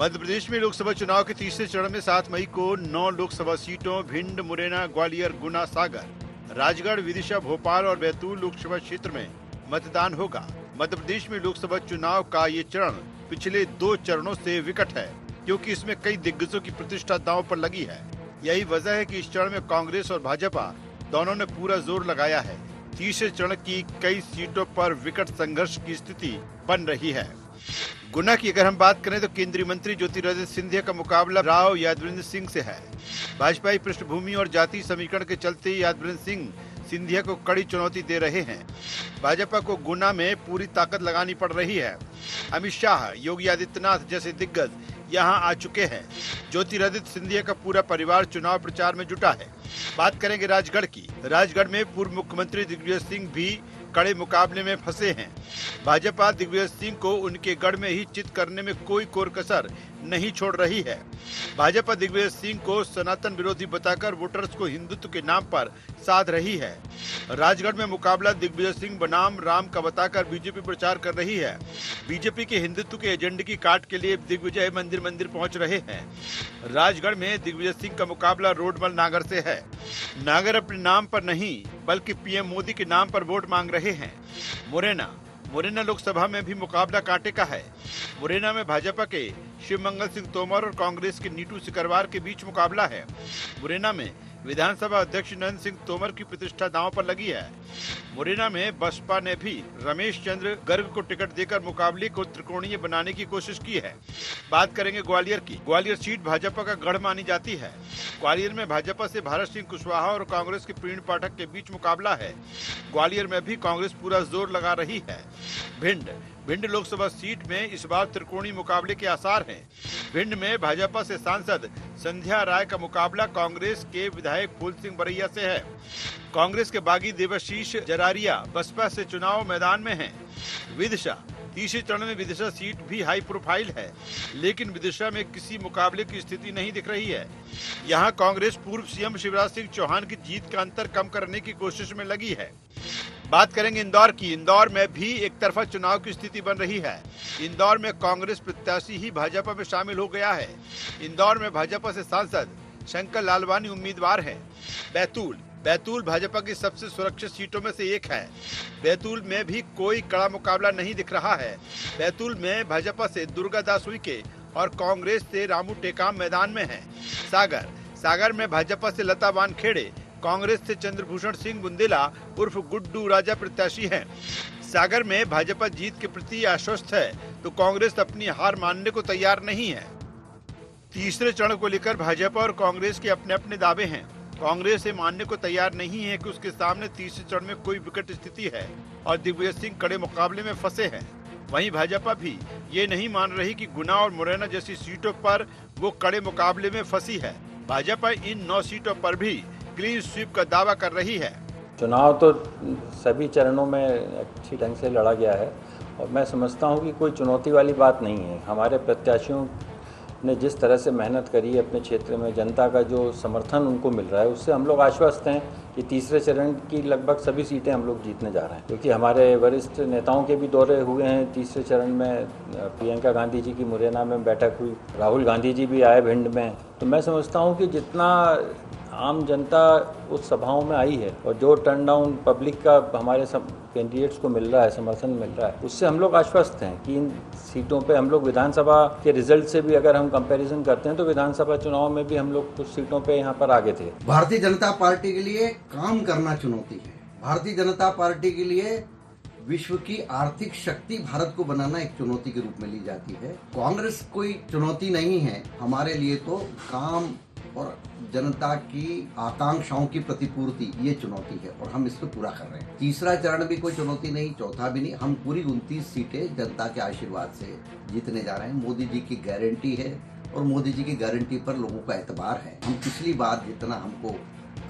मध्य प्रदेश में लोकसभा चुनाव के तीसरे चरण में 7 मई को 9 लोकसभा सीटों भिंड, मुरैना, ग्वालियर, गुना, सागर, राजगढ़, विदिशा, भोपाल और बैतूल लोकसभा क्षेत्र में मतदान होगा। मध्य प्रदेश में लोकसभा चुनाव का ये चरण पिछले 2 चरणों से विकट है, क्योंकि इसमें कई दिग्गजों की प्रतिष्ठा दांव पर लगी है। यही वजह है कि इस चरण में कांग्रेस और भाजपा दोनों ने पूरा जोर लगाया है। तीसरे चरण की कई सीटों पर विकट संघर्ष की स्थिति बन रही है। गुना की अगर हम बात करें तो केंद्रीय मंत्री ज्योतिरादित्य सिंधिया का मुकाबला राव यादवेंद्र सिंह से है। भाजपाई पृष्ठभूमि और जाति समीकरण के चलते यादवेंद्र सिंह सिंधिया को कड़ी चुनौती दे रहे हैं। भाजपा को गुना में पूरी ताकत लगानी पड़ रही है। अमित शाह, योगी आदित्यनाथ जैसे दिग्गज यहां आ चुके हैं। ज्योतिरादित्य सिंधिया का पूरा परिवार चुनाव प्रचार में जुटा है। बात करेंगे राजगढ़ की। राजगढ़ में पूर्व मुख्यमंत्री दिग्विजय सिंह भी कड़े मुकाबले में फंसे हैं। भाजपा दिग्विजय सिंह को उनके गढ़ में ही चित करने में कोई कोर कसर नहीं छोड़ रही है। भाजपा दिग्विजय सिंह को सनातन विरोधी बताकर वोटर्स को हिंदुत्व के नाम पर साध रही है। राजगढ़ में मुकाबला दिग्विजय सिंह बनाम राम का बताकर बीजेपी प्रचार कर रही है। बीजेपी के हिंदुत्व के एजेंडे की काट के लिए दिग्विजय मंदिर पहुंच रहे हैं। राजगढ़ में दिग्विजय सिंह का मुकाबला रोडमल नागर से है। नागर अपने नाम पर नहीं बल्कि पीएम मोदी के नाम पर वोट मांग रहे हैं। मुरैना लोकसभा में भी मुकाबला कांटे का है। मुरैना में भाजपा के शिवमंगल सिंह तोमर और कांग्रेस के नीतू सिकरवार के बीच मुकाबला है। मुरैना में विधानसभा अध्यक्ष नरेंद्र सिंह तोमर की प्रतिष्ठा दांव पर लगी है। मुरैना में बसपा ने भी रमेश चंद्र गर्ग को टिकट देकर मुकाबले को त्रिकोणीय बनाने की कोशिश की है। बात करेंगे ग्वालियर की। ग्वालियर सीट भाजपा का गढ़ मानी जाती है। ग्वालियर में भाजपा से भारत सिंह कुशवाहा और कांग्रेस के प्रीण पाठक के बीच मुकाबला है। ग्वालियर में भी कांग्रेस पूरा जोर लगा रही है। भिंड लोकसभा सीट में इस बार त्रिकोणीय मुकाबले के आसार हैं। भिंड में भाजपा से सांसद संध्या राय का मुकाबला कांग्रेस के विधायक फूल सिंह बरैया से है। कांग्रेस के बागी देवाशीष जरारिया बसपा से चुनाव मैदान में हैं। विदिशा तीसरे चरण में विदिशा सीट भी हाई प्रोफाइल है, लेकिन विदिशा में किसी मुकाबले की स्थिति नहीं दिख रही है। यहाँ कांग्रेस पूर्व सीएम शिवराज सिंह चौहान की जीत का अंतर कम करने की कोशिश में लगी है। बात करेंगे इंदौर की। इंदौर में भी एक तरफा चुनाव की स्थिति बन रही है। इंदौर में कांग्रेस प्रत्याशी ही भाजपा में शामिल हो गया है। इंदौर में भाजपा से सांसद शंकर लालवानी उम्मीदवार हैं। बैतूल भाजपा की सबसे सुरक्षित सीटों में से एक है। बैतूल में भी कोई कड़ा मुकाबला नहीं दिख रहा है। बैतूल में भाजपा से दुर्गा दास उइके और कांग्रेस से रामू टेकाम मैदान में हैं। सागर में भाजपा से लता वानखेड़े, कांग्रेस से चंद्रभूषण सिंह बुंदेला उर्फ गुड्डू राजा प्रत्याशी हैं। सागर में भाजपा जीत के प्रति आश्वस्त है तो कांग्रेस अपनी हार मानने को तैयार नहीं है। तीसरे चरण को लेकर भाजपा और कांग्रेस के अपने अपने दावे हैं। कांग्रेस ये मानने को तैयार नहीं है कि उसके सामने तीसरे चरण में कोई विकट स्थिति है और दिग्विजय सिंह कड़े मुकाबले में फंसे हैं। वहीं भाजपा भी ये नहीं मान रही कि गुना और मुरैना जैसी सीटों पर वो कड़े मुकाबले में फंसी है। भाजपा इन 9 सीटों पर भी क्लीन स्वीप का दावा कर रही है। चुनाव तो सभी चरणों में अच्छी ढंग से लड़ा गया है और मैं समझता हूं कि कोई चुनौती वाली बात नहीं है। हमारे प्रत्याशियों ने जिस तरह से मेहनत करी है अपने क्षेत्र में, जनता का जो समर्थन उनको मिल रहा है, उससे हम लोग आश्वस्त हैं कि तीसरे चरण की लगभग सभी सीटें हम लोग जीतने जा रहे हैं। क्योंकि हमारे वरिष्ठ नेताओं के भी दौरे हुए हैं तीसरे चरण में। प्रियंका गांधी जी की मुरैना में बैठक हुई, राहुल गांधी जी भी आए भिंड में। तो मैं समझता हूँ कि जितना आम जनता उस सभाओं में आई है और जो टर्न डाउन पब्लिक का हमारे कैंडिडेट्स को मिल रहा है, समर्थन मिल रहा है, उससे हम लोग आश्वस्त हैं कि इन सीटों पे हम लोग विधानसभा के रिजल्ट से भी अगर हम कंपैरिजन करते हैं तो विधानसभा चुनाव में भी हम लोग कुछ सीटों पे यहाँ पर आगे थे। भारतीय जनता पार्टी के लिए काम करना चुनौती है। भारतीय जनता पार्टी के लिए विश्व की आर्थिक शक्ति भारत को बनाना एक चुनौती के रूप में ली जाती है। कांग्रेस कोई चुनौती नहीं है हमारे लिए, तो काम और जनता की आकांक्षाओं की प्रतिपूर्ति ये चुनौती है और हम इसको पूरा कर रहे हैं। तीसरा चरण भी कोई चुनौती नहीं, चौथा भी नहीं। हम पूरी 29 सीटें जनता के आशीर्वाद से जीतने जा रहे हैं। मोदी जी की गारंटी है और मोदी जी की गारंटी पर लोगों का एतबार है। हम पिछली बार जितना हमको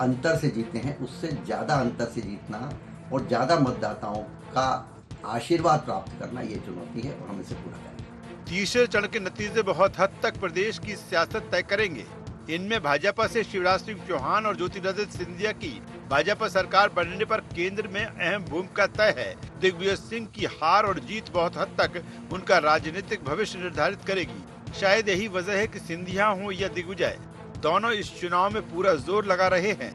अंतर से जीते हैं उससे ज्यादा अंतर से जीतना और ज्यादा मतदाताओं का आशीर्वाद प्राप्त करना ये चुनौती है और हम इसे पूरा करेंगे। तीसरे चरण के नतीजे बहुत हद तक प्रदेश की सियासत तय करेंगे। इनमें भाजपा से शिवराज सिंह चौहान और ज्योतिरादित्य सिंधिया की भाजपा सरकार बनने पर केंद्र में अहम भूमिका तय है। दिग्विजय सिंह की हार और जीत बहुत हद तक उनका राजनीतिक भविष्य निर्धारित करेगी। शायद यही वजह है कि सिंधिया हो या दिग्विजय, दोनों इस चुनाव में पूरा जोर लगा रहे हैं।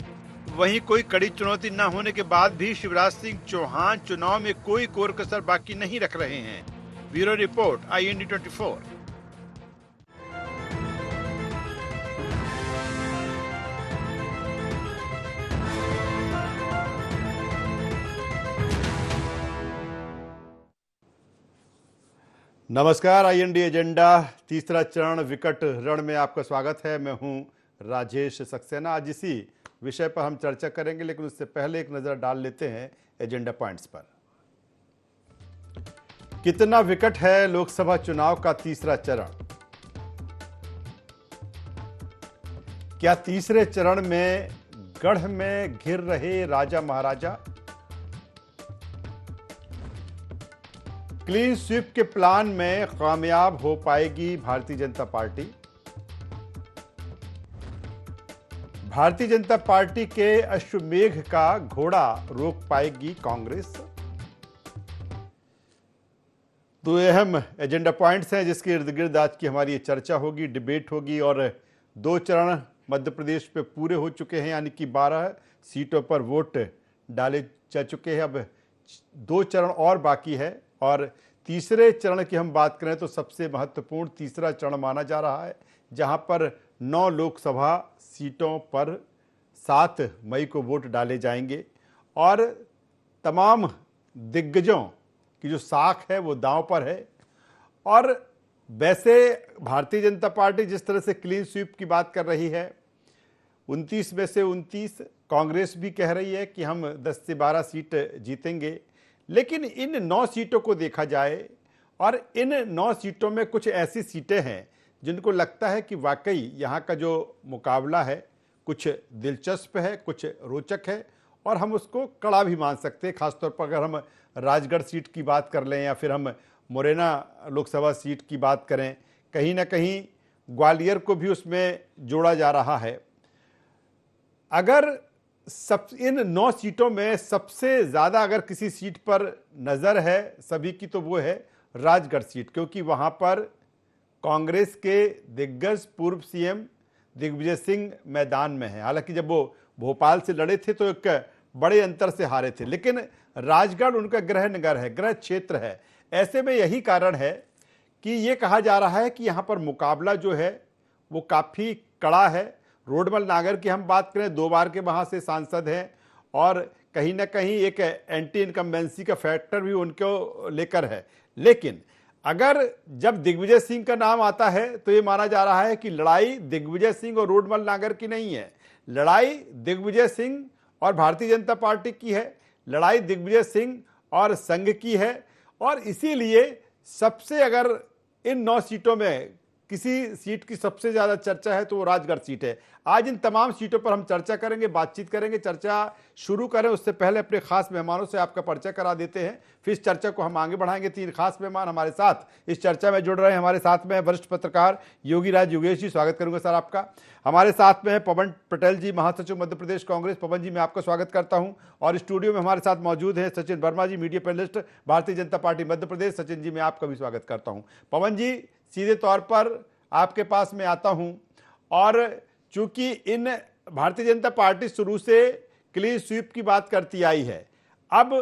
वहीं कोई कड़ी चुनौती न होने के बाद भी शिवराज सिंह चौहान चुनाव में कोई कोर कसर बाकी नहीं रख रहे हैं। Bureau report, IND 24। नमस्कार, IND एजेंडा तीसरा चरण विकट रण में आपका स्वागत है। मैं हूं राजेश सक्सेना। आज इसी विषय पर हम चर्चा करेंगे, लेकिन उससे पहले एक नजर डाल लेते हैं एजेंडा पॉइंट्स पर। कितना विकट है लोकसभा चुनाव का तीसरा चरण? क्या तीसरे चरण में गढ़ में घिर रहे राजा महाराजा? क्लीन स्वीप के प्लान में कामयाब हो पाएगी भारतीय जनता पार्टी? भारतीय जनता पार्टी के अश्वमेघ का घोड़ा रोक पाएगी कांग्रेस? दो अहम एजेंडा पॉइंट्स हैं जिसके इर्द गिर्द आज की हमारी चर्चा होगी, डिबेट होगी। और 2 चरण मध्य प्रदेश पे पूरे हो चुके हैं, यानी कि 12 सीटों पर वोट डाले जा चुके हैं। अब 2 चरण और बाकी है। और तीसरे चरण की हम बात करें तो सबसे महत्वपूर्ण तीसरा चरण माना जा रहा है, जहां पर 9 लोकसभा सीटों पर 7 मई को वोट डाले जाएंगे और तमाम दिग्गजों की जो साख है वो दांव पर है। और वैसे भारतीय जनता पार्टी जिस तरह से क्लीन स्वीप की बात कर रही है, 29 में से 29, कांग्रेस भी कह रही है कि हम 10 से 12 सीट जीतेंगे। लेकिन इन 9 सीटों को देखा जाए और इन 9 सीटों में कुछ ऐसी सीटें हैं जिनको लगता है कि वाकई यहाँ का जो मुकाबला है कुछ दिलचस्प है, कुछ रोचक है और हम उसको कड़ा भी मान सकते हैं। खासतौर पर अगर हम राजगढ़ सीट की बात कर लें या फिर हम मुरैना लोकसभा सीट की बात करें, कहीं ना कहीं ग्वालियर को भी उसमें जोड़ा जा रहा है। अगर इन 9 सीटों में सबसे ज़्यादा अगर किसी सीट पर नज़र है सभी की तो वो है राजगढ़ सीट, क्योंकि वहाँ पर कांग्रेस के दिग्गज पूर्व CM दिग्विजय सिंह मैदान में है। हालांकि जब वो भोपाल से लड़े थे तो एक बड़े अंतर से हारे थे, लेकिन राजगढ़ उनका गृह नगर है, गृह क्षेत्र है। ऐसे में यही कारण है कि ये कहा जा रहा है कि यहाँ पर मुकाबला जो है वो काफ़ी कड़ा है। रोडमल नागर की हम बात करें, 2 बार के वहाँ से सांसद हैं और कहीं ना कहीं एक एंटी इनकम्बेंसी का फैक्टर भी उनको लेकर है। लेकिन अगर जब दिग्विजय सिंह का नाम आता है तो ये माना जा रहा है कि लड़ाई दिग्विजय सिंह और रोडमल नागर की नहीं है, लड़ाई दिग्विजय सिंह और भारतीय जनता पार्टी की है, लड़ाई दिग्विजय सिंह और संघ की है। और इसीलिए सबसे अगर इन 9 सीटों में किसी सीट की सबसे ज़्यादा चर्चा है तो वो राजगढ़ सीट है। आज इन तमाम सीटों पर हम चर्चा करेंगे, बातचीत करेंगे। चर्चा शुरू करें उससे पहले अपने खास मेहमानों से आपका परिचय करा देते हैं, फिर इस चर्चा को हम आगे बढ़ाएंगे। 3 खास मेहमान हमारे साथ इस चर्चा में जुड़ रहे हैं। हमारे साथ में है वरिष्ठ पत्रकार योगी राज योगेश जी, स्वागत करूंगा सर आपका। हमारे साथ में है पवन पटेल जी, महासचिव मध्य प्रदेश कांग्रेस। पवन जी, मैं आपका स्वागत करता हूँ। और स्टूडियो में हमारे साथ मौजूद है सचिन वर्मा जी, media panelist, Bharatiya Janata party Madhya Pradesh. Sachin ji, मैं आपका भी स्वागत करता हूँ। पवन जी, सीधे तौर पर आपके पास में आता हूं। और चूंकि इन भारतीय जनता पार्टी शुरू से क्लीन स्वीप की बात करती आई है, अब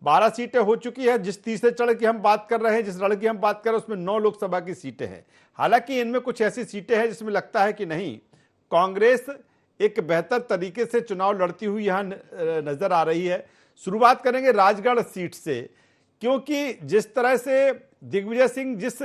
12 सीटें हो चुकी है। जिस तीसरे चरण की हम बात कर रहे हैं, जिस रण की हम बात कर रहे हैं, उसमें 9 लोकसभा की सीटें हैं। हालांकि इनमें कुछ ऐसी सीटें हैं जिसमें लगता है कि नहीं, कांग्रेस एक बेहतर तरीके से चुनाव लड़ती हुई यहां नजर आ रही है। शुरुआत करेंगे राजगढ़ सीट से, क्योंकि जिस तरह से दिग्विजय सिंह जिस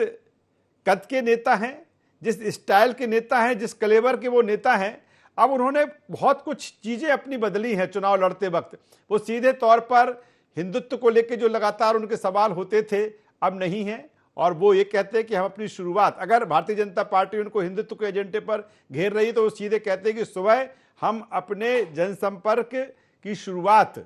कद के नेता हैं, जिस स्टाइल के नेता हैं, जिस कलेवर के वो नेता हैं, अब उन्होंने बहुत कुछ चीज़ें अपनी बदली हैं चुनाव लड़ते वक्त। वो सीधे तौर पर हिंदुत्व को लेकर जो लगातार उनके सवाल होते थे अब नहीं हैं। और वो ये कहते हैं कि हम अपनी शुरुआत, अगर भारतीय जनता पार्टी उनको हिंदुत्व के एजेंडे पर घेर रही तो वो सीधे कहते हैं कि सुबह हम अपने जनसंपर्क की शुरुआत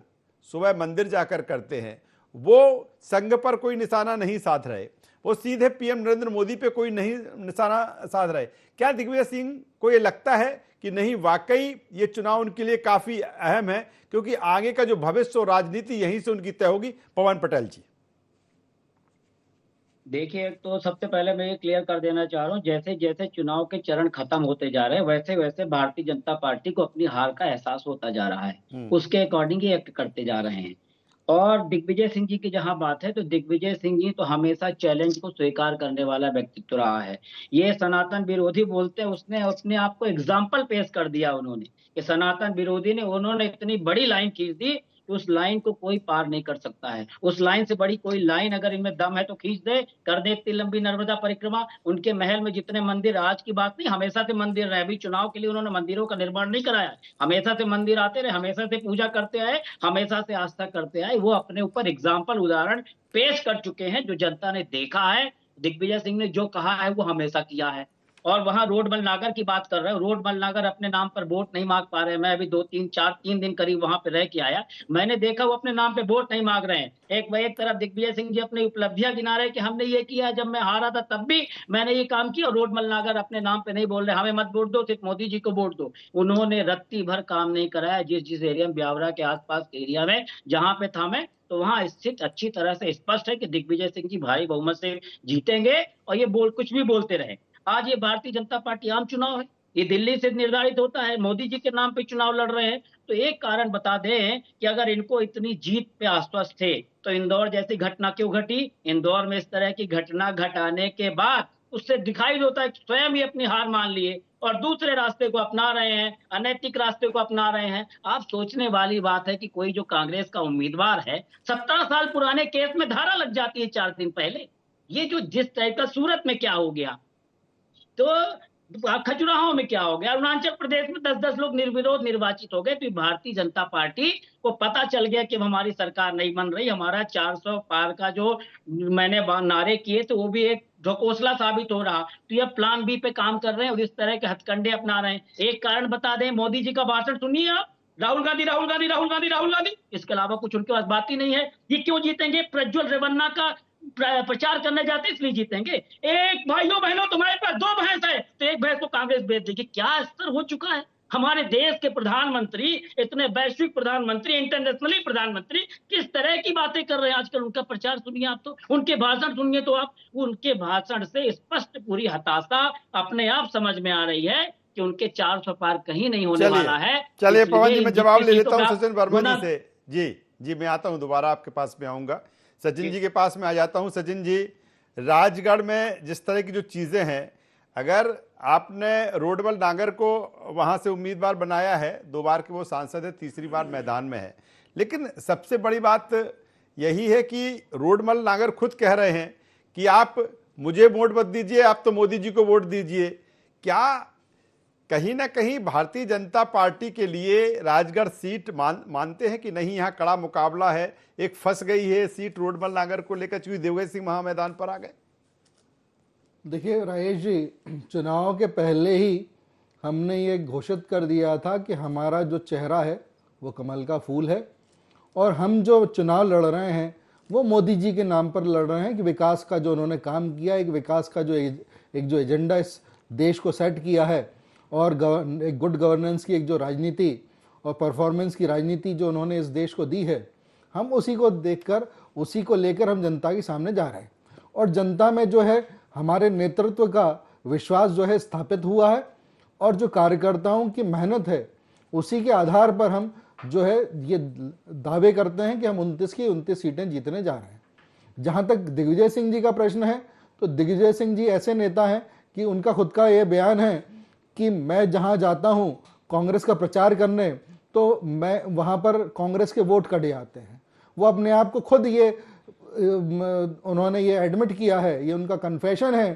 सुबह मंदिर जाकर करते हैं। वो संघ पर कोई निशाना नहीं साध रहे, वो सीधे PM नरेंद्र मोदी पे कोई नहीं निशाना साध रहे। क्या दिग्विजय सिंह को ये लगता है कि नहीं, वाकई ये चुनाव उनके लिए काफी अहम है, क्योंकि आगे का जो भविष्य और राजनीति यहीं से उनकी तय होगी? पवन पटेल जी। देखिए, तो सबसे पहले मैं ये क्लियर कर देना चाह रहा हूँ, जैसे जैसे चुनाव के चरण खत्म होते जा रहे हैं वैसे वैसे भारतीय जनता पार्टी को अपनी हार का एहसास होता जा रहा है। उसके अकॉर्डिंग ही एक्ट करते जा रहे हैं। और दिग्विजय सिंह जी की जहां बात है, तो दिग्विजय सिंह जी तो हमेशा चैलेंज को स्वीकार करने वाला व्यक्तित्व रहा है। ये सनातन विरोधी बोलते हैं, उसने अपने आप को एग्जाम्पल पेश कर दिया उन्होंने, कि सनातन विरोधी ने उन्होंने इतनी बड़ी लाइन खींच दी कि उस लाइन को कोई पार नहीं कर सकता है। उस लाइन से बड़ी कोई लाइन अगर इनमें दम है तो खींच दे, कर दे इतनी लंबी नर्मदा परिक्रमा। उनके महल में जितने मंदिर, आज की बात नहीं, हमेशा से मंदिर रहे, अभी चुनाव के लिए उन्होंने मंदिरों का निर्माण नहीं कराया, हमेशा से मंदिर आते रहे, हमेशा से पूजा करते आए, हमेशा से आस्था करते आए। वो अपने ऊपर एग्जाम्पल उदाहरण पेश कर चुके हैं, जो जनता ने देखा है। दिग्विजय सिंह ने जो कहा है वो हमेशा किया है। और वहां रोडमल नागर की बात कर रहे हो, रोडमल नागर अपने नाम पर वोट नहीं मांग पा रहे हैं। मैं अभी 2 3 4 3 दिन करीब वहां पे रह के आया, मैंने देखा वो अपने नाम पे वोट नहीं मांग रहे हैं। एक तरफ दिग्विजय सिंह जी अपनी उपलब्धियां गिना रहे हैं कि हमने ये किया, जब मैं हारा था तब भी मैंने ये काम किया, और रोडमल नागर अपने नाम पे नहीं बोल रहे हमें मत वोट दो, सिर्फ मोदी जी को वोट दो। उन्होंने रत्ती भर काम नहीं कराया। जिस जिस एरिया में, ब्यावरा के आसपास के एरिया में जहां पे था मैं, तो वहां स्थित अच्छी तरह से स्पष्ट है कि दिग्विजय सिंह जी भारी बहुमत से जीतेंगे। और ये कुछ भी बोलते रहे। आज ये भारतीय जनता पार्टी आम चुनाव है, ये दिल्ली से निर्धारित होता है, मोदी जी के नाम पे चुनाव लड़ रहे हैं। तो एक कारण बता दें कि अगर इनको इतनी जीत पे आश्वस्त थे तो इंदौर जैसी घटना क्यों घटी? इंदौर में इस तरह की घटना घटाने के बाद उससे दिखाई देता है कि स्वयं ही अपनी हार मान लिए और दूसरे रास्ते को अपना रहे हैं, अनैतिक रास्ते को अपना रहे हैं। आप सोचने वाली बात है कि कोई जो कांग्रेस का उम्मीदवार है, 17 साल पुराने केस में धारा लग जाती है 4 दिन पहले। ये जो जिस टाइप का, सूरत में क्या हो गया, तो खजुराहो में क्या हो गया, अरुणाचल प्रदेश में 10 10 लोग निर्विरोध निर्वाचित हो गए। तो भारतीय जनता पार्टी को पता चल गया कि हमारी सरकार नहीं बन रही, हमारा 400 पार का जो मैंने नारे किए तो वो भी एक ढकोसला साबित हो रहा। तो ये प्लान बी पे काम कर रहे हैं और इस तरह के हथकंडे अपना रहे हैं। एक कारण बता दें, मोदी जी का भाषण सुनिए आप, राहुल गांधी राहुल गांधी राहुल गांधी राहुल गांधी, इसके अलावा कुछ उनके पास बात ही नहीं है। ये क्यों जीतेंगे? प्रज्वल रेवन्ना का प्रचार करने जाते इसलिए जीतेंगे। एक भाइयों बहनों तुम्हारे पास 2 भैंस है तो एक भैंस को कांग्रेस बेच देगी। क्या स्तर हो चुका है हमारे देश के प्रधानमंत्री, इतने वैश्विक प्रधानमंत्री, इंटरनेशनली प्रधानमंत्री, किस तरह की बातें कर रहे हैं आजकल। उनका प्रचार सुनिए आप, तो उनके भाषण सुनिए तो आप, उनके भाषण से स्पष्ट पूरी हताशा अपने आप समझ में आ रही है कि उनके 400 पार कहीं नहीं होने वाला है। चलिए पवन जी, इसलिए मैं जवाब ले लेता हूं का सचिन वर्मा जी गुना- से। जी जी, मैं आता हूं, दोबारा आपके पास में आऊंगा। सचिन जी के पास में आ जाता हूं। सचिन जी, राजगढ़ में जिस तरह की जो चीजें हैं, अगर आपने रोडमल नागर को वहां से उम्मीदवार बनाया है, 2 बार के वो सांसद है, तीसरी बार मैदान में है, लेकिन सबसे बड़ी बात यही है कि रोडमल नागर खुद कह रहे हैं कि आप मुझे वोट मत दीजिए, आप तो मोदी जी को वोट दीजिए। क्या कहीं ना कहीं भारतीय जनता पार्टी के लिए राजगढ़ सीट मानते हैं कि नहीं, यहाँ कड़ा मुकाबला है, एक फंस गई है सीट रोडमल नागर को लेकर, चूंकि देवगत सिंह वहां मैदान पर आ गए? देखिए राजेश जी, चुनाव के पहले ही हमने ये घोषित कर दिया था कि हमारा जो चेहरा है वो कमल का फूल है, और हम जो चुनाव लड़ रहे हैं वो मोदी जी के नाम पर लड़ रहे हैं कि विकास का जो उन्होंने काम किया, एक विकास का जो एक जो एजेंडा इस देश को सेट किया है, और एक गुड गवर्नेंस की एक जो राजनीति और परफॉर्मेंस की राजनीति जो उन्होंने इस देश को दी है, हम उसी को देखकर, उसी को लेकर हम जनता के सामने जा रहे हैं। और जनता में जो है हमारे नेतृत्व का विश्वास जो है स्थापित हुआ है, और जो कार्यकर्ताओं की मेहनत है उसी के आधार पर हम जो है ये दावे करते हैं कि हम 29 की 29 सीटें जीतने जा रहे हैं। जहाँ तक दिग्विजय सिंह जी का प्रश्न है, तो दिग्विजय सिंह जी ऐसे नेता हैं कि उनका खुद का ये बयान है कि मैं जहाँ जाता हूँ कांग्रेस का प्रचार करने, तो मैं वहाँ पर कांग्रेस के वोट कट जाते हैं। वो अपने आप को खुद ये उन्होंने ये एडमिट किया है, ये उनका कन्फेशन है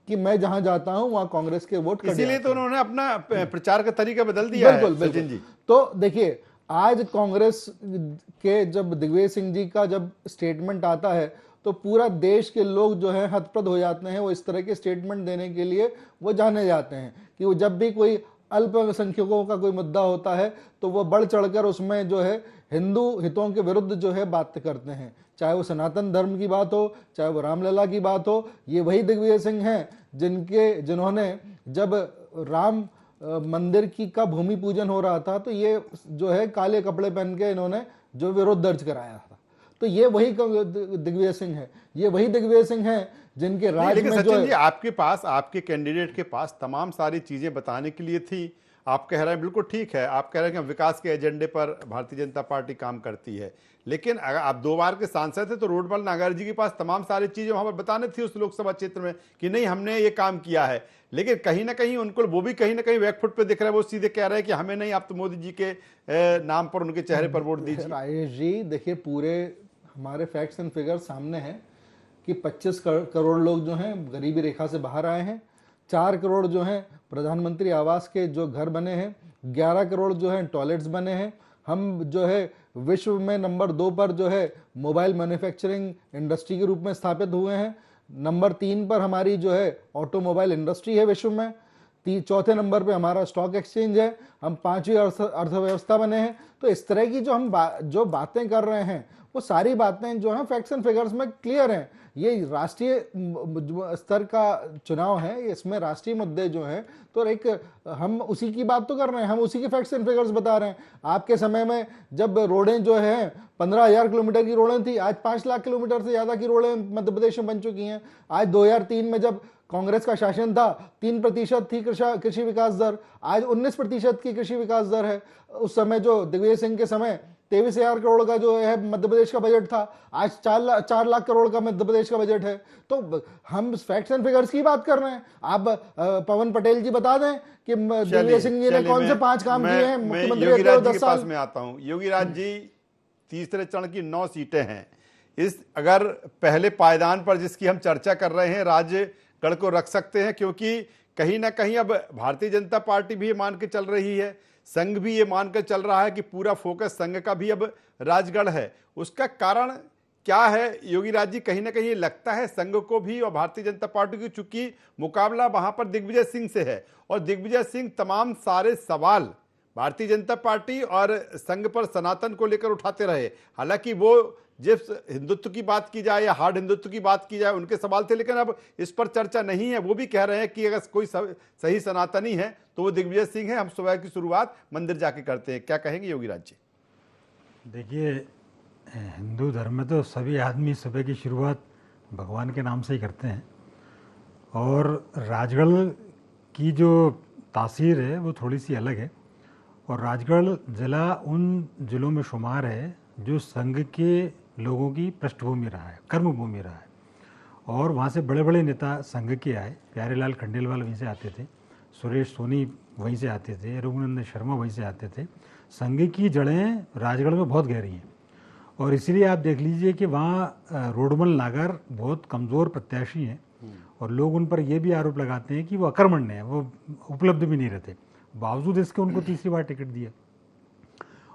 कि मैं जहां जाता हूं वहां कांग्रेस के वोट कट जाते हैं। इसीलिए तो उन्होंने अपना प्रचार का तरीका बदल दिया है। बिल्कुल सचिन जी, तो देखिए, आज कांग्रेस के जब दिग्विजय सिंह जी का जब स्टेटमेंट आता है तो पूरा देश के लोग जो है हतप्रद हो जाते हैं। वो इस तरह के स्टेटमेंट देने के लिए वो जाने जाते हैं कि वो जब भी कोई अल्पसंख्यकों का कोई मुद्दा होता है तो वो बढ़ चढ़कर उसमें जो है हिंदू हितों के विरुद्ध जो है बात करते हैं, चाहे वो सनातन धर्म की बात हो, चाहे वो रामलला की बात हो। ये वही दिग्विजय सिंह हैं जिन्होंने जब राम मंदिर की का भूमि पूजन हो रहा था तो ये जो है काले कपड़े पहन के इन्होंने जो विरोध दर्ज कराया था। तो ये वही दिग्विजय सिंह है, ये वही दिग्विजय सिंह है जिनके राज लेकिन में जो सचिन है जी, आपके पास, आपके कैंडिडेट के पास तमाम सारी चीजें बताने के लिए थी। आप कह रहे हैं बिल्कुल ठीक है, आप कह रहे हैं कि हम विकास के एजेंडे पर भारतीय जनता पार्टी काम करती है, लेकिन अगर आप 2 बार के सांसद थे तो रोडमल नागर जी के पास तमाम सारी चीजें वहां पर बताने थी उस लोकसभा क्षेत्र में कि नहीं हमने ये काम किया है। लेकिन कहीं ना कहीं उनको वो भी कहीं ना कहीं बैकफुट पे दिख रहा है, वो सीधे कह रहे हैं कि हमें नहीं, आप तो मोदी जी के नाम पर, उनके चेहरे पर वोट दीजिए। राजेश जी देखिए, पूरे हमारे फैक्ट्स एंड फिगर सामने हैं कि 25 करोड़ लोग जो हैं गरीबी रेखा से बाहर आए हैं, 4 करोड़ जो हैं प्रधानमंत्री आवास के जो घर बने हैं, 11 करोड़ जो हैं टॉयलेट्स बने हैं, हम जो है विश्व में नंबर 2 पर जो है मोबाइल मैन्युफैक्चरिंग इंडस्ट्री के रूप में स्थापित हुए हैं, नंबर 3 पर हमारी जो है ऑटोमोबाइल इंडस्ट्री है विश्व में, चौथे नंबर पे हमारा स्टॉक एक्सचेंज है, हम 5वीं अर्थव्यवस्था बने हैं। तो इस तरह की जो हम जो बातें कर रहे हैं वो सारी बातें जो हैं फैक्ट्स एंड फिगर्स में क्लियर हैं। ये राष्ट्रीय स्तर का चुनाव है, इसमें राष्ट्रीय मुद्दे जो हैं, तो एक हम उसी की बात तो कर रहे हैं, हम उसी के फैक्ट्स एंड फिगर्स बता रहे हैं। आपके समय में जब रोडें जो हैं 15,000 किलोमीटर की रोडें थी, आज 5 लाख किलोमीटर से ज़्यादा की रोडें मध्य प्रदेश में बन चुकी हैं। आज 2003 में जब कांग्रेस का शासन था 3% थी कृषि विकास दर, आज 19% की कृषि विकास दर है। उस समय जो दिग्विजय सिंह के समय 23,000 करोड़ का जो है मध्य प्रदेश का बजट था, आज 4 लाख करोड़ का मध्य प्रदेश का बजट है। तो हम फैक्ट्स एंड फिगर्स की बात कर रहे हैं। आप पवन पटेल जी बता दें कि दिग्विजय सिंह जी ने कौन से 5 काम किए हैं मुख्यमंत्री योगी राज जी 10 के साल पास में आता हूं। योगी राज जी, तीसरे चरण की 9 सीटें हैं। इस अगर पहले पायदान पर जिसकी हम चर्चा कर रहे हैं राजगढ़ को रख सकते हैं, क्योंकि कहीं ना कहीं अब भारतीय जनता पार्टी भी ये मान के चल रही है, संघ भी ये मानकर चल रहा है कि पूरा फोकस संघ का भी अब राजगढ़ है। उसका कारण क्या है योगी राज जी? कहीं ना कहीं लगता है संघ को भी और भारतीय जनता पार्टी की, चूंकि मुकाबला वहां पर दिग्विजय सिंह से है और दिग्विजय सिंह तमाम सारे सवाल भारतीय जनता पार्टी और संघ पर सनातन को लेकर उठाते रहे। हालांकि वो जिस हिंदुत्व की बात की जाए या हार्ड हिंदुत्व की बात की जाए उनके सवाल थे, लेकिन अब इस पर चर्चा नहीं है। वो भी कह रहे हैं कि अगर कोई सही सनातनी है तो वो दिग्विजय सिंह है, हम सुबह की शुरुआत मंदिर जाके करते हैं। क्या कहेंगे योगी राज जी? देखिए, हिंदू धर्म में तो सभी आदमी सुबह की शुरुआत भगवान के नाम से ही करते हैं, और राजगढ़ की जो तासीर है वो थोड़ी सी अलग है। और राजगढ़ ज़िला उन ज़िलों में शुमार है जो संघ के लोगों की पृष्ठभूमि रहा है, कर्मभूमि रहा है, और वहाँ से बड़े बड़े नेता संघ के आए। प्यारेलाल खंडेलवाल वहीं से आते थे, सुरेश सोनी वहीं से आते थे, रघुनंदन शर्मा वहीं से आते थे। संघ की जड़ें राजगढ़ में बहुत गहरी हैं, और इसीलिए आप देख लीजिए कि वहाँ रोडमल नागर बहुत कमज़ोर प्रत्याशी हैं, और लोग उन पर यह भी आरोप लगाते हैं कि वो अकर्मण्य हैं, वो उपलब्ध भी नहीं रहते, बावजूद इसके उनको तीसरी बार टिकट दिया।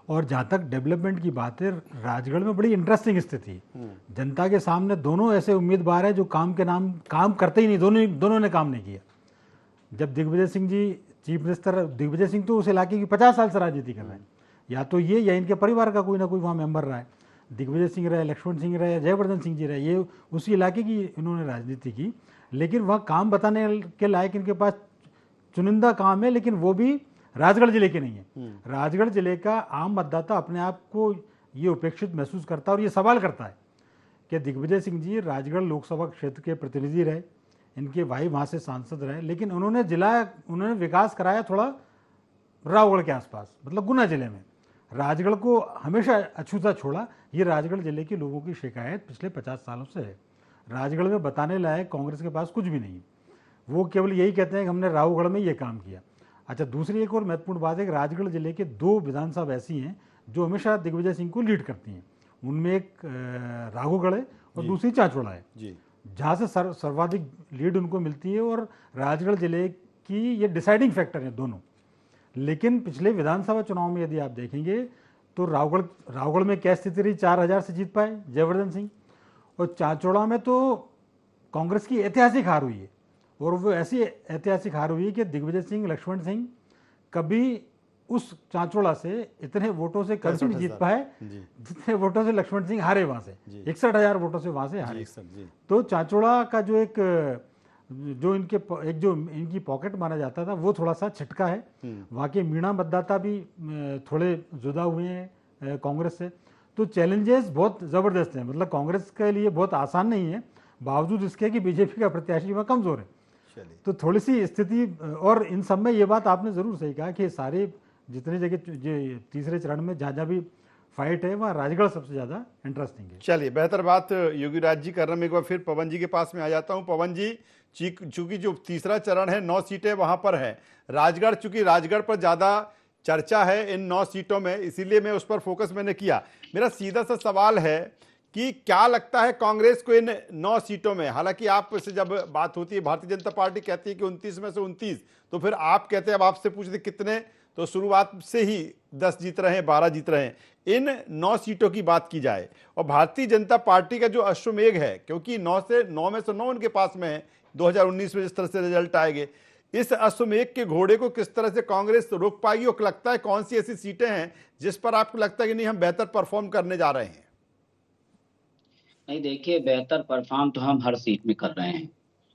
और जहाँ तक डेवलपमेंट की बात है, राजगढ़ में बड़ी इंटरेस्टिंग स्थिति है। जनता के सामने दोनों ऐसे उम्मीदवार हैं जो काम के नाम काम करते ही नहीं, दोनों ने काम नहीं किया। जब दिग्विजय सिंह जी चीफ मिनिस्टर, दिग्विजय सिंह तो उस इलाके की 50 साल से राजनीति कर रहे हैं, या तो ये या इनके परिवार का कोई ना कोई वहाँ मेंबर रहा है। दिग्विजय सिंह रहे, लक्ष्मण सिंह रहे, जयवर्धन सिंह जी रहे, ये उसी इलाके की इन्होंने राजनीति की। लेकिन वह काम बताने के लायक इनके पास चुनिंदा काम है, लेकिन वो भी राजगढ़ जिले के नहीं है। राजगढ़ जिले का आम मतदाता अपने आप को ये उपेक्षित महसूस करता है, और ये सवाल करता है कि दिग्विजय सिंह जी राजगढ़ लोकसभा क्षेत्र के प्रतिनिधि रहे, इनके भाई वहाँ से सांसद रहे, लेकिन उन्होंने विकास कराया थोड़ा रावगढ़ के आसपास, मतलब गुना जिले में। राजगढ़ को हमेशा अछूता छोड़ा। ये राजगढ़ जिले के लोगों की शिकायत पिछले 50 सालों से है। राजगढ़ में बताने लायक कांग्रेस के पास कुछ भी नहीं, वो केवल यही कहते हैं कि हमने रावगढ़ में ये काम किया। अच्छा, दूसरी एक और महत्वपूर्ण बात है कि राजगढ़ जिले के 2 विधानसभा ऐसी हैं जो हमेशा दिग्विजय सिंह को लीड करती हैं। उनमें एक राघोगढ़ है और दूसरी चांचौड़ा है, जहाँ से सर्वाधिक लीड उनको मिलती है, और राजगढ़ जिले की ये डिसाइडिंग फैक्टर है दोनों। लेकिन पिछले विधानसभा चुनाव में यदि आप देखेंगे तो रावगढ़ में क्या स्थिति रही, 4000 से जीत पाए जयवर्धन सिंह, और चांचौड़ा में तो कांग्रेस की ऐतिहासिक हार हुई है। और वो ऐसी ऐतिहासिक हार हुई कि दिग्विजय सिंह, लक्ष्मण सिंह कभी उस चांचौड़ा से इतने वोटों से कभी नहीं जीत पाए जितने वोटों से लक्ष्मण सिंह हारे वहाँ से। 61,000 वोटों से वहाँ से हारे। तो चांचौड़ा का जो इनकी पॉकेट माना जाता था वो थोड़ा सा छिटका है। वहाँ के मीणा मतदाता भी थोड़े जुदा हुए हैं कांग्रेस से। तो चैलेंजेस बहुत ज़बरदस्त हैं, मतलब कांग्रेस के लिए बहुत आसान नहीं है, बावजूद इसके कि बीजेपी का प्रत्याशी वह कमज़ोर है। चलिए, तो थोड़ी सी स्थिति, और इन सब में ये बात आपने ज़रूर सही कहा कि सारे जितने जगह जो तीसरे चरण में जहाँ भी फाइट है वहाँ राजगढ़ सबसे ज़्यादा इंटरेस्टिंग है। चलिए, बेहतर बात योगीराज जी कर रहे हैं। मैं एक बार फिर पवन जी के पास में आ जाता हूं। पवन जी, चूंकि जो तीसरा चरण है 9 सीटें वहां पर है, राजगढ़, चूंकि राजगढ़ पर ज्यादा चर्चा है इन 9 सीटों में, इसीलिए मैं उस पर फोकस मैंने किया। मेरा सीधा सा सवाल है कि क्या लगता है कांग्रेस को इन 9 सीटों में, हालांकि आपसे जब बात होती है भारतीय जनता पार्टी कहती है कि 29 में से 29, तो फिर आप कहते हैं, अब आपसे पूछते कितने, तो शुरुआत से ही 10 जीत रहे हैं, 12 जीत रहे हैं। इन 9 सीटों की बात की जाए और भारतीय जनता पार्टी का जो अश्वमेघ है, क्योंकि 9 में से 9 उनके पास में है, 2019 में जिस तरह से रिजल्ट आएंगे, इस अश्वमेघ के घोड़े को किस तरह से कांग्रेस रोक पाएगी, और लगता है कौन सी ऐसी सीटें हैं जिस पर आपको लगता है कि नहीं, हम बेहतर परफॉर्म करने जा रहे हैं? नहीं, देखिए, बेहतर परफॉर्म तो हम हर सीट में कर रहे हैं,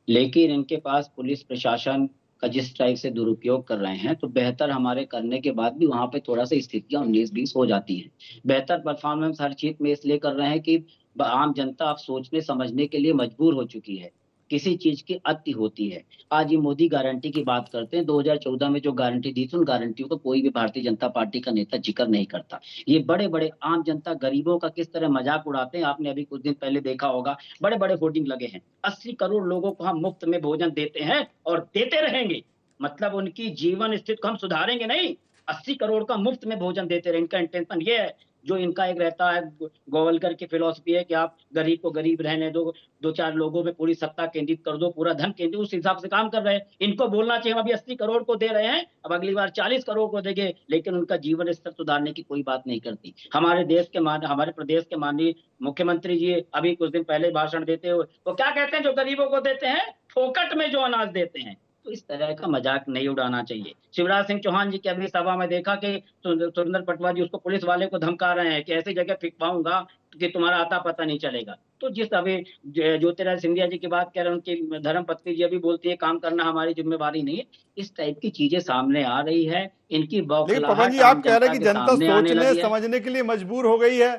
लेकिन इनके पास पुलिस प्रशासन का जिस टाइप से दुरुपयोग कर रहे हैं, तो बेहतर हमारे करने के बाद भी वहां पे थोड़ा सा स्थितियां 19-20 हो जाती हैं। बेहतर परफॉर्मेंस हर चीज में इसलिए कर रहे हैं कि आम जनता अब सोचने समझने के लिए मजबूर हो चुकी है, किसी चीज की अति होती है। आज ये मोदी गारंटी की बात करते हैं, 2014 में जो गारंटी दी थी उन गारंटियों को कोई भी भारतीय जनता पार्टी का नेता जिक्र नहीं करता। ये बड़े बड़े आम जनता गरीबों का किस तरह मजाक उड़ाते हैं, आपने अभी कुछ दिन पहले देखा होगा, बड़े बड़े होर्डिंग लगे हैं, 80 करोड़ लोगों को हम मुफ्त में भोजन देते हैं और देते रहेंगे, मतलब उनकी जीवन स्थिति को हम सुधारेंगे नहीं, 80 करोड़ का मुफ्त में भोजन देते रहे। इनका इंटेंशन ये है, जो इनका एक रहता है, गोवलकर की फिलॉसफी है कि आप गरीब को गरीब रहने दो, 2-4 लोगों में पूरी सत्ता केंद्रित कर दो, पूरा धन केंद्रित, उस हिसाब से काम कर रहे हैं। इनको बोलना चाहिए हम अभी 80 करोड़ को दे रहे हैं, अब अगली बार 40 करोड़ को देंगे, लेकिन उनका जीवन स्तर सुधारने की कोई बात नहीं करती। हमारे प्रदेश के माननीय मुख्यमंत्री जी अभी कुछ दिन पहले भाषण देते हुए वो क्या कहते हैं, जो गरीबों को देते हैं फोकट में जो अनाज देते हैं। तो इस तरह का मजाक नहीं उड़ाना चाहिए। शिवराज सिंह चौहान जी की अभी सभा में देखा कि सुरेंद्र पटवा जी उसको पुलिस वाले को धमका रहे हैं कि ऐसी जगह फिकवाऊंगा कि तुम्हारा आता पता नहीं चलेगा। तो जिस अभी ज्योतिरादित्य सिंधिया जी की बात कह रहे हैं, उनकी धर्मपत्नी जी अभी बोलती है काम करना हमारी जिम्मेवारी नहीं है। इस टाइप की चीजें सामने आ रही है, इनकी लेकिन पवन जी, आप कह रहे हैं कि जनता सोचने समझने के लिए मजबूर हो गई है,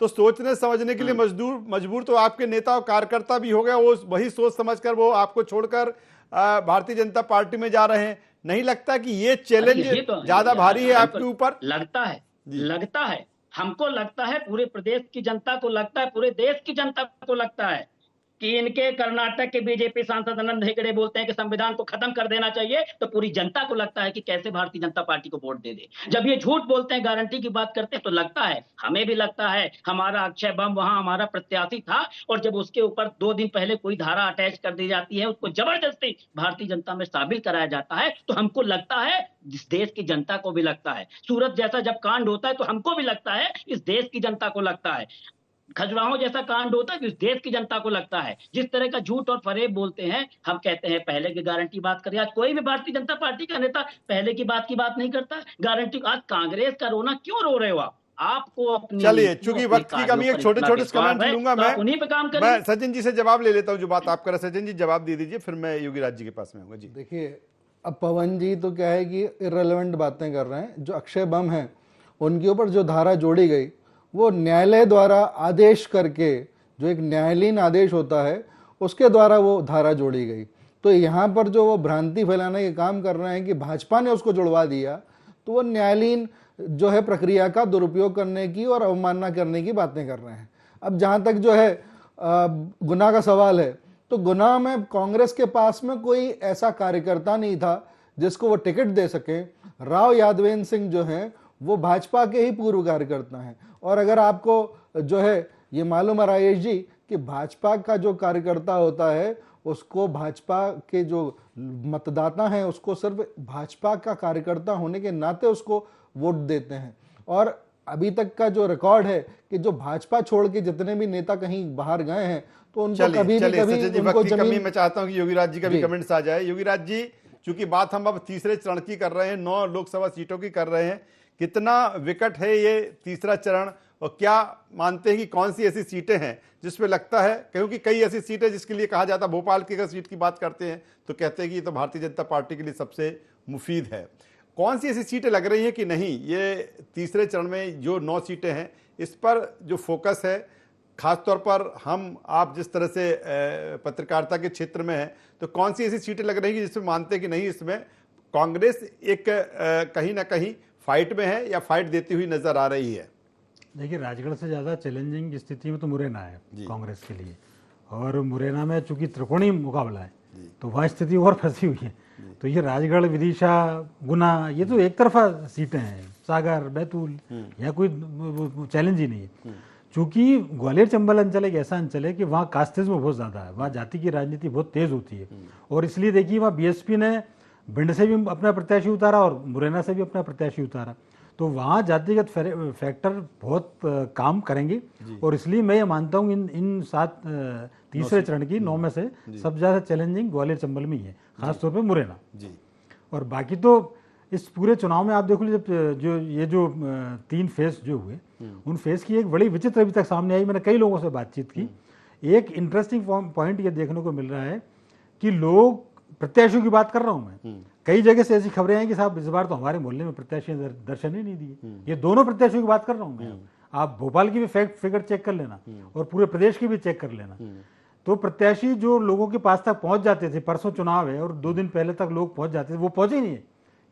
तो सोचने समझने के लिए मजबूर तो आपके नेता और कार्यकर्ता भी हो गए, वो वही सोच समझकर वो आपको छोड़कर भारतीय जनता पार्टी में जा रहे हैं। नहीं लगता कि ये चैलेंज ज्यादा भारी है आपके ऊपर? लगता है, हमको लगता है, पूरे प्रदेश की जनता को लगता है, पूरे देश की जनता को लगता है कि इनके कर्नाटक के बीजेपी सांसद आनंद हेगड़े बोलते हैं कि संविधान को खत्म कर देना चाहिए, तो पूरी जनता को लगता है कि कैसे भारतीय जनता पार्टी को वोट दे दे। जब ये झूठ बोलते हैं, गारंटी की बात करते हैं, तो लगता है, हमें भी लगता है, हमारा अक्षय बम वहां हमारा प्रत्याशी था, और जब उसके ऊपर 2 दिन पहले कोई धारा अटैच कर दी जाती है, उसको जबरदस्ती भारतीय जनता में शामिल कराया जाता है, तो हमको लगता है, इस देश की जनता को भी लगता है। सूरत जैसा जब कांड होता है तो हमको भी लगता है, इस देश की जनता को लगता है। खजुराहो जैसा कांड होता है तो इस देश की जनता को लगता है। जिस तरह का झूठ और फरेब बोलते हैं, हम कहते हैं पहले की गारंटी बात करिए। आज कोई भी भारतीय जनता पार्टी का नेता पहले की बात नहीं करता। गारंटी, आज कांग्रेस का रोना क्यों रो रहे हो आप? आपको अपनी, चलिए, चूंकि वक्त की कमी है, छोटे कमेंट लूंगा मैं उन्हीं पे काम करें। मैं सचिन जी से जवाब ले लेता हूं, जो बात आप कर रहे हैं। सचिन जी जवाब दे दीजिए, फिर मैं योगीराज जी के पास में आऊंगा। जी देखिए, अब पवन जी तो क्या है कि इर्रेलेवेंट बातें कर रहे हैं। जो अक्षय बम है उनके ऊपर जो धारा जोड़ी गई, वो न्यायालय द्वारा आदेश करके, जो एक न्यायालयीन आदेश होता है उसके द्वारा वो धारा जोड़ी गई। तो यहाँ पर जो वो भ्रांति फैलाने के काम कर रहे हैं कि भाजपा ने उसको जुड़वा दिया, तो वो न्यायालयीन जो है प्रक्रिया का दुरुपयोग करने की और अवमानना करने की बातें कर रहे हैं। अब जहाँ तक जो है गुनाह का सवाल है, तो गुनाह में कांग्रेस के पास में कोई ऐसा कार्यकर्ता नहीं था जिसको वो टिकट दे सके। राव यादवेंद्र सिंह जो हैं वो भाजपा के ही पूर्व कार्यकर्ता हैं, और अगर आपको जो है ये मालूम है राजेश जी कि भाजपा का जो कार्यकर्ता होता है उसको भाजपा के जो मतदाता हैं उसको सिर्फ भाजपा का कार्यकर्ता होने के नाते उसको वोट देते हैं। और अभी तक का जो रिकॉर्ड है कि जो भाजपा छोड़ के जितने भी नेता कहीं बाहर गए हैं तो उनको कभी उनको जमीन। मैं चाहता हूं कि योगीराज जी का भी कमेंट्स आ जाए। योगीराज जी, चूंकि बात हम अब तीसरे चरण की कर रहे हैं, 9 लोकसभा सीटों की कर रहे हैं, कितना विकट है ये तीसरा चरण, और क्या मानते हैं कि कौन सी ऐसी सीटें हैं जिसमें लगता है, क्योंकि कई ऐसी सीटें जिसके लिए कहा जाता है, भोपाल की अगर सीट की बात करते हैं तो कहते हैं कि ये तो भारतीय जनता पार्टी के लिए सबसे मुफीद है, कौन सी ऐसी सीटें लग रही हैं कि नहीं, ये तीसरे चरण में जो 9 सीटें हैं इस पर जो फोकस है, खासतौर पर हम आप जिस तरह से पत्रकारिता के क्षेत्र में हैं, तो कौन सी ऐसी सीटें लग रही हैं जिसमें मानते हैं कि नहीं इसमें कांग्रेस एक कहीं ना कहीं फाइट में है या फाइट देती हुई नजर आ रही है? देखिए, राजगढ़ से ज़्यादा चैलेंजिंग स्थिति में तो मुरैना है कांग्रेस के लिए, और मुरैना में चूंकि त्रिकोणीय मुकाबला है तो वहाँ स्थिति और फंसी हुई है। तो ये राजगढ़, विदिशा, गुना, ये तो एक तरफा सीटें हैं, सागर, बैतूल, यहाँ कोई चैलेंज ही नहीं है। चूंकि ग्वालियर चंबल अंचल एक ऐसा अंचल है कि वहाँ कास्टिज्म बहुत ज़्यादा है, वहाँ जाति की राजनीति बहुत तेज़ होती है, और इसलिए देखिए वहाँ बीएसपी ने भिंड से भी अपना प्रत्याशी उतारा और मुरैना से भी अपना प्रत्याशी उतारा, तो वहाँ जातिगत फैक्टर बहुत काम करेंगे। और इसलिए मैं ये मानता हूँ इन 7 तीसरे चरण की 9 में से सबसे ज़्यादा चैलेंजिंग ग्वालियर चंबल में ही है, खासतौर पे मुरैना जी। और बाकी तो इस पूरे चुनाव में आप देखो जो 3 फेस जो हुए, उन फेस की एक बड़ी विचित्र अभी तक सामने आई। मैंने कई लोगों से बातचीत की, एक इंटरेस्टिंग पॉइंट ये देखने को मिल रहा है कि लोग, प्रत्याशियों की बात कर रहा हूं मैं, कई जगह से ऐसी खबरें आई कि साहब इस बार तो हमारे मोहल्ले में प्रत्याशी दर्शन ही नहीं दिए। ये दोनों प्रत्याशियों की बात कर रहा हूं मैं, आप भोपाल की भी फैक्ट फिगर चेक कर लेना और पूरे प्रदेश की भी चेक कर लेना। तो प्रत्याशी जो लोगों के पास तक पहुंच जाते थे, परसों चुनाव है और 2 दिन पहले तक लोग पहुंच जाते थे, वो पहुंचे ही नहीं है।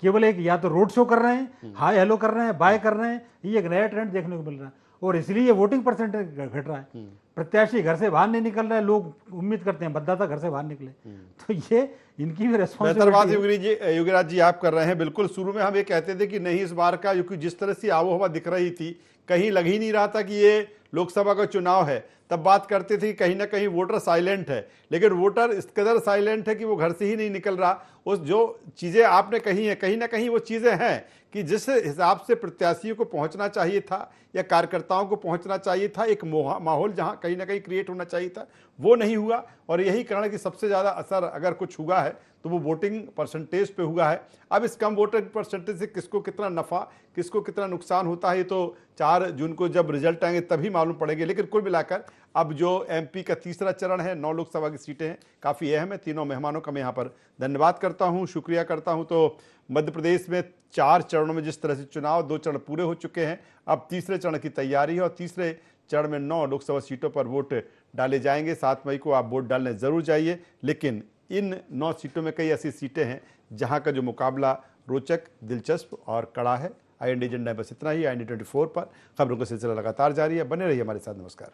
केवल एक या तो रोड शो कर रहे हैं, हाय हेलो कर रहे हैं, बाय कर रहे हैं, ये एक नया ट्रेंड देखने को मिल रहा है, और इसलिए ये वोटिंग परसेंटेज घट रहा है। प्रत्याशी घर से बाहर नहीं निकल रहा है, लोग उम्मीद करते हैं मतदाता घर से बाहर निकले, तो ये इनकी भी रिस्पॉन्सिबिलिटी। योगीराज जी आप कर रहे हैं, बिल्कुल शुरू में हम ये कहते थे कि नहीं इस बार का, क्योंकि जिस तरह से आबोहवा दिख रही थी, कहीं लग ही नहीं रहा था कि ये लोकसभा का चुनाव है। तब बात करते थे कि कहीं ना कहीं वोटर साइलेंट है, लेकिन वोटर इस कदर साइलेंट है कि वो घर से ही नहीं निकल रहा। उस जो चीज़ें आपने कही हैं, कहीं ना कहीं वो चीज़ें हैं कि जिस हिसाब से प्रत्याशियों को पहुंचना चाहिए था या कार्यकर्ताओं को पहुंचना चाहिए था, एक माहौल जहां कहीं ना कहीं क्रिएट होना चाहिए था, वो नहीं हुआ। और यही कारण है कि सबसे ज़्यादा असर अगर कुछ हुआ है तो वो वोटिंग परसेंटेज पे हुआ है। अब इस कम वोटिंग परसेंटेज से किसको कितना नफ़ा, किसको कितना नुकसान होता है, ये तो 4 जून को जब रिजल्ट आएंगे तभी मालूम पड़ेंगे। लेकिन कुल मिलाकर अब जो एमपी का तीसरा चरण है, 9 लोकसभा की सीटें हैं, काफ़ी अहम है। तीनों मेहमानों का मैं यहाँ पर धन्यवाद करता हूँ, शुक्रिया करता हूँ। तो मध्य प्रदेश में 4 चरणों में जिस तरह से चुनाव, 2 चरण पूरे हो चुके हैं, अब तीसरे चरण की तैयारी है और तीसरे चरण में 9 लोकसभा सीटों पर वोट डाले जाएंगे। 7 मई को आप वोट डालने ज़रूर जाइए। लेकिन इन 9 सीटों में कई ऐसी सीटें हैं जहां का जो मुकाबला रोचक, दिलचस्प और कड़ा है। IND एजेंडा बस इतना ही। IND 24 पर खबरों का सिलसिला लगातार जारी है, बने रहिए हमारे साथ। नमस्कार।